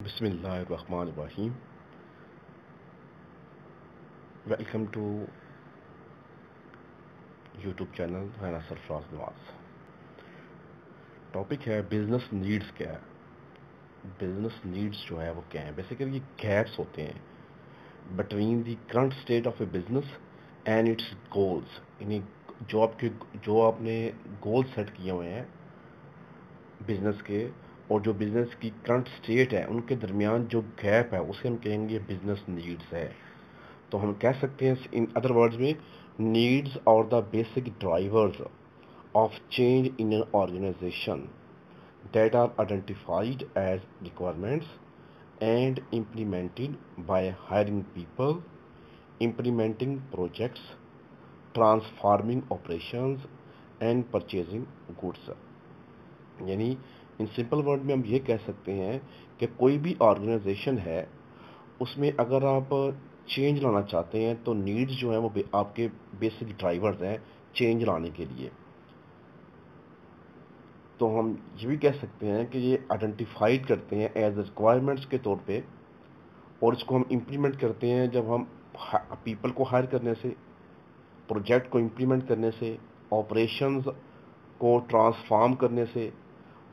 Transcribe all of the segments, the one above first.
बिस्मिल्लाहिर्रहमानिर्रहीम। Welcome to YouTube channel Rana Sarfaraz Nawaz. Topic है business needs क्या है। बिजनेस नीड्स जो है वो क्या है, बेसिकली ये गैप्स होते हैं between the current state of A business and it's goals. यानी जो आपने गोल सेट किए हुए हैं बिजनेस के और जो बिजनेस की करंट स्टेट है उनके दरमियान जो गैप है उसे हम कहेंगे बिजनेस नीड्स है। तो हम कह सकते हैं इन अदर वर्ड्स में नीड्स और the basic drivers of change in an organization that are identified as requirements and implemented by hiring people, implementing projects, transforming operations and purchasing goods। यानी in simple word में हम ये कह सकते हैं कि कोई भी ऑर्गेनाइजेशन है उसमें अगर आप चेंज लाना चाहते हैं तो नीड्स जो हैं वो आपके बेसिक ड्राइवर्स हैं चेंज लाने के लिए। तो हम ये भी कह सकते हैं कि ये आइडेंटिफाइड करते हैं एज रिक्वायरमेंट्स के तौर पे और इसको हम इम्प्लीमेंट करते हैं जब हम पीपल को हायर करने से, प्रोजेक्ट को इम्प्लीमेंट करने से, ऑपरेशंस को ट्रांसफॉर्म करने से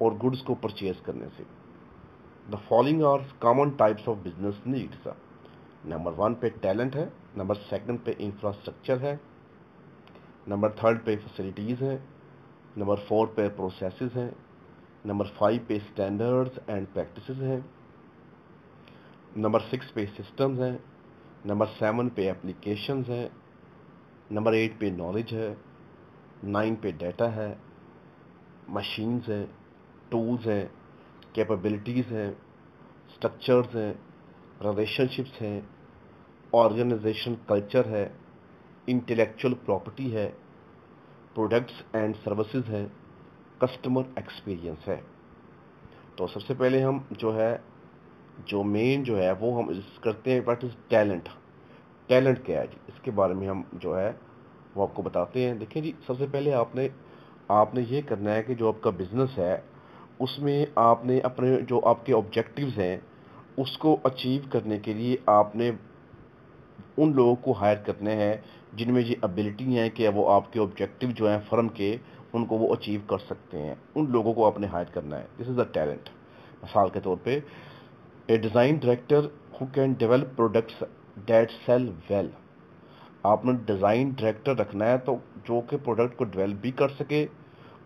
और गुड्स को परचेज करने से। The following are common types of business needs. Number 1 पे टैलेंट है, नंबर 2 पे इंफ्रास्ट्रक्चर है, नंबर 3 पे फैसिलिटीज़ है, नंबर 4 पे प्रोसेसेस हैं, नंबर 5 पे स्टैंडर्ड्स एंड प्रैक्टिसेस हैं, नंबर 6 पे सिस्टम्स हैं, नंबर 7 पे एप्लीकेशंस हैं, नंबर 8 पे नॉलेज है, 9 पे डाटा है, मशीन्स हैं, टूल्स हैं, कैपेबिलिटीज़ हैं, स्ट्रक्चर्स हैं, रिलेशनशिप्स हैं, ऑर्गेनाइजेशन कल्चर है, इंटेलेक्चुअल प्रॉपर्टी है, प्रोडक्ट्स एंड सर्विसेज हैं, कस्टमर एक्सपीरियंस है। तो सबसे पहले हम जो मेन जो है वो हम करते हैं व्हाट इज़ टैलेंट। टैलेंट क्या है जी, इसके बारे में हम जो है वो आपको बताते हैं। देखिए जी, सबसे पहले आपने ये करना है कि जो आपका बिजनेस है उसमें आपने अपने जो आपके ऑब्जेक्टिव्स हैं उसको अचीव करने के लिए आपने उन लोगों को हायर करने हैं जिनमें ये एबिलिटी है कि वो आपके ऑब्जेक्टिव जो हैं फर्म के उनको वो अचीव कर सकते हैं। उन लोगों को आपने हायर करना है। This is the talent. मिसाल के तौर पे a design director who can develop products that sell well. आपने डिज़ाइन डायरेक्टर रखना है तो जो कि प्रोडक्ट को डेवलप भी कर सके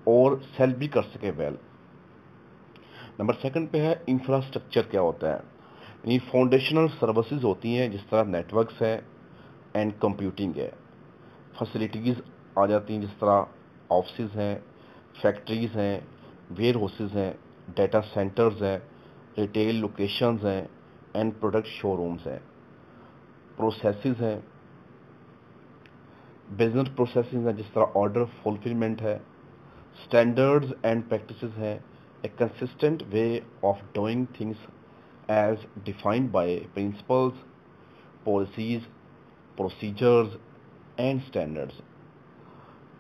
और सेल भी कर सके वेल। नंबर 2 पे है इंफ्रास्ट्रक्चर। क्या होता है? यानी फाउंडेशनल सर्विसेज होती हैं जिस तरह नेटवर्क्स है एंड कंप्यूटिंग है। फैसिलिटीज़ आ जाती हैं जिस तरह ऑफिस हैं, फैक्ट्रीज़ हैं, वेयर हाउसेज हैं, डाटा सेंटर्स हैं, रिटेल लोकेशंस हैं एंड प्रोडक्ट शोरूम्स हैं। प्रोसेसेस हैं, बिजनेस प्रोसेसेस हैं जिस तरह ऑर्डर फुलफिलमेंट है। स्टैंडर्ड्स एंड प्रैक्टिसेस हैं, a consistent way of doing things as defined by principles, policies, procedures and standards.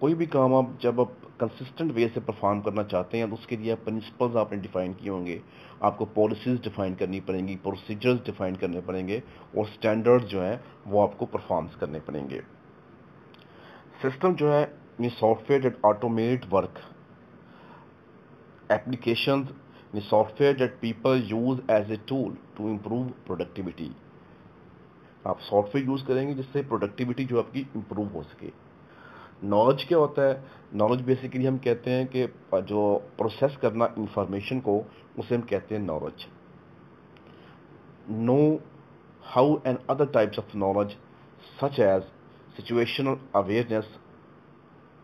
कोई भी काम जब आप कंसिस्टेंट वे से परफॉर्म करना चाहते हैं तो उसके लिए प्रिंसिपल्स आपने डिफाइन किए होंगे, आपको पॉलिसीज डिफाइन करनी पड़ेंगी, प्रोसीजर्स डिफाइन करने पड़ेंगे और स्टैंडर्ड्स जो हैं वो आपको परफॉर्म करने पड़ेंगे। सिस्टम जो है ये software that automate work, applications ये software that people use as a tool to improve productivity. आप सॉफ्टवेयर यूज करेंगे जिससे प्रोडक्टिविटी जो आपकी इम्प्रूव हो सके। नॉलेज क्या होता है? नॉलेज बेसिकली हम कहते हैं कि जो प्रोसेस करना इंफॉर्मेशन को उसे हम कहते हैं knowledge. Know how and other types of knowledge such as situational awareness.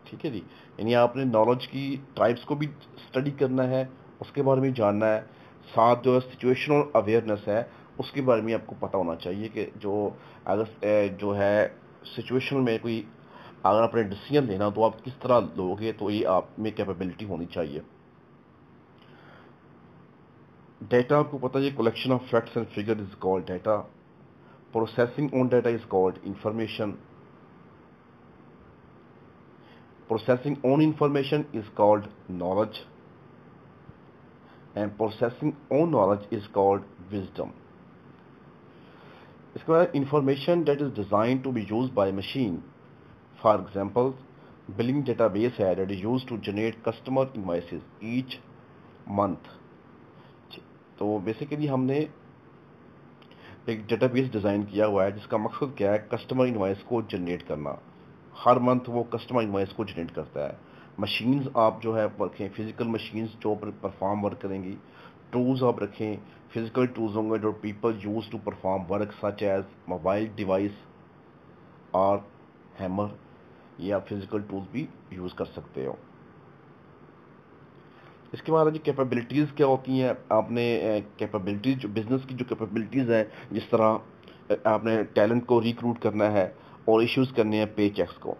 ठीक है जी, यानी आपने नॉलेज की टाइप्स को भी स्टडी करना है, उसके बारे में जानना है। साथ जो सिचुएशनल अवेयरनेस है उसके बारे में आपको पता होना चाहिए कि जो अगर जो है सिचुएशन में कोई अगर आपने डिसीजन लेना तो आप किस तरह लोगे, तो ये आप में कैपेबिलिटी होनी चाहिए। डेटा आपको पता है, collection of facts and figure is called data. Processing on data is called information. Processing on information is called knowledge, and processing on knowledge is called wisdom. इसके बाद information that is design to be use by machine. For example, billing database है that is used to generate customer invoices each month. तो basically हमने एक database design किया हुआ है जिसका मकसद क्या है, कस्टमर इनवॉइस को जनरेट करना. हर मंथ वो कस्टमर इनवॉइस को जनरेट करता है. मशीन्स आप जो है रखें, फिजिकल मशीन्स जो परफॉर्म वर्क करेंगी. टूल्स आप रखें, फिजिकल टूल्स होंगे जो people use to perform work such as mobile device और हैमर, या फिजिकल टूल्स भी यूज कर सकते हो. इसके बाद जी कैपेबिलिटीज़ क्या होती हैं. आपने कैपेबिलिटीज जो बिजनेस की जो कैपेबिलिटीज़ हैं, जिस तरह आपने टैलेंट को रिक्रूट करना है और इश्यूज करने हैं पे चेक्स को.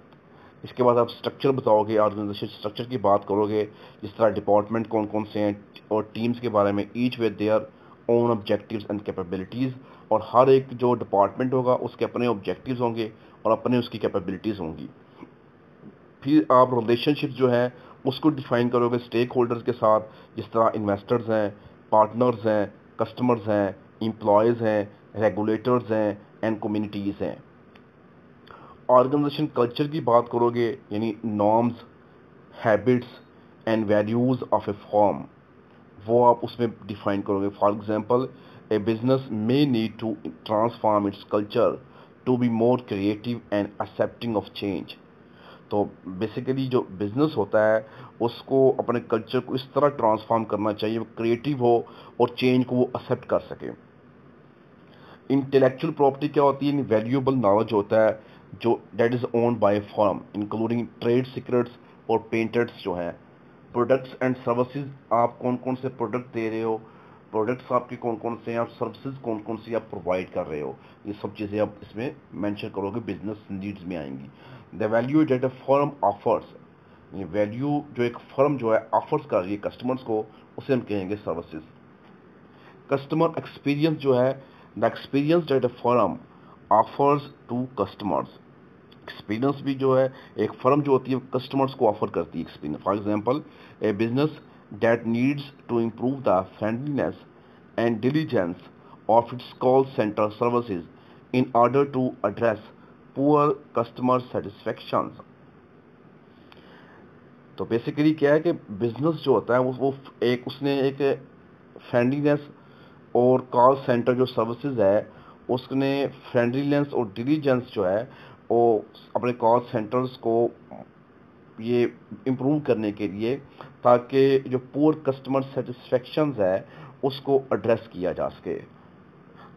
इसके बाद आप स्ट्रक्चर बताओगे, ऑर्गेनाइजेशन स्ट्रक्चर की बात करोगे, जिस तरह डिपार्टमेंट कौन कौन से हैं और टीम्स के बारे में, each with their own objectives and capabilities. और हर एक जो डिपार्टमेंट होगा उसके अपने ऑब्जेक्टिव्स होंगे और अपने उसकी कैपेबिलिटीज़ होंगी. फिर आप रिलेशनशिप जो है उसको डिफाइन करोगे स्टेक होल्डर्स के साथ, जिस तरह इन्वेस्टर्स हैं, पार्टनर्स हैं, कस्टमर्स हैं, एम्प्लॉयज़ हैं, रेगुलेटर्स हैं एंड कम्युनिटीज़ हैं. ऑर्गेनाइजेशन कल्चर की बात करोगे, यानी norms, habits and values of a firm, वो आप उसमें डिफाइन करोगे. For example, a business may need to transform its culture to be more creative and accepting of change. तो बेसिकली जो बिजनेस होता है उसको अपने कल्चर को इस तरह ट्रांसफॉर्म करना चाहिए वो क्रिएटिव हो और चेंज को वो एक्सेप्ट कर सके. इंटेलेक्चुअल प्रॉपर्टी क्या होती है, वैल्यूएबल नॉलेज होता है जो that is owned by firm, including trade secrets और पेटेंट्स जो हैं. प्रोडक्ट्स एंड सर्विसेज, आप कौन कौन से प्रोडक्ट दे रहे हो, प्रोडक्ट्स आपके कौन कौन से हैं, और सर्विसेज कौन कौन सी आप प्रोवाइड कर रहे हो, ये सब चीज़ें आप इसमें मेंशन करोगे, बिजनेस नीड्स में आएंगी. The value that a firm offers, ये वैल्यू जो एक फर्म जो है ऑफर्स कर रही है कस्टमर्स को, उसे हम कहेंगे सर्विसेज. कस्टमर एक्सपीरियंस जो है, the experience that a firm offers to customers. Experience भी जो है एक फर्म जो होती है कस्टमर्स को ऑफर करती है experience. For example, a business that needs to improve the friendliness and diligence of its call centre services in order to address poor customer satisfaction. तो बेसिकली क्या है कि बिजनेस जो होता है वो एक उसने एक फ्रेंडलीनेस और कॉल सेंटर जो सर्विसेज है उसने फ्रेंडलीनेस और डिलीजेंस जो है वो अपने कॉल सेंटर्स को ये इम्प्रूव करने के लिए, ताकि जो पुअर कस्टमर सेटिस्फेक्शन है उसको एड्रेस किया जा सके.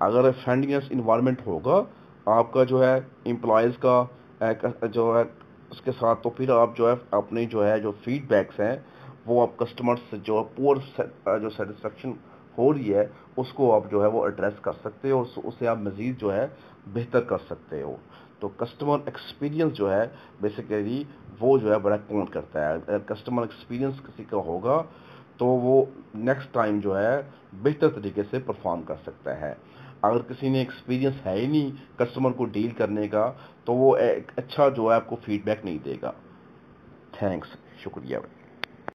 अगर फ्रेंडलीनेस इन्वायरमेंट होगा आपका जो है एम्प्लॉयज़ का जो है उसके साथ, तो फिर आप जो है अपने जो है जो फीडबैक्स हैं वो आप कस्टमर्स से जो पुअर जो सेटिस्फेक्शन हो रही है उसको आप जो है वो एड्रेस कर सकते हो और उसे आप मज़ीद जो है बेहतर कर सकते हो. तो कस्टमर एक्सपीरियंस जो है बेसिकली वो जो है बड़ा काउंट करता है. अगर कस्टमर एक्सपीरियंस किसी का होगा तो वो नेक्स्ट टाइम जो है बेहतर तरीके से परफॉर्म कर सकता है. अगर किसी ने एक्सपीरियंस है ही नहीं कस्टमर को डील करने का तो वो एक अच्छा जो है आपको फीडबैक नहीं देगा. थैंक्स, शुक्रिया.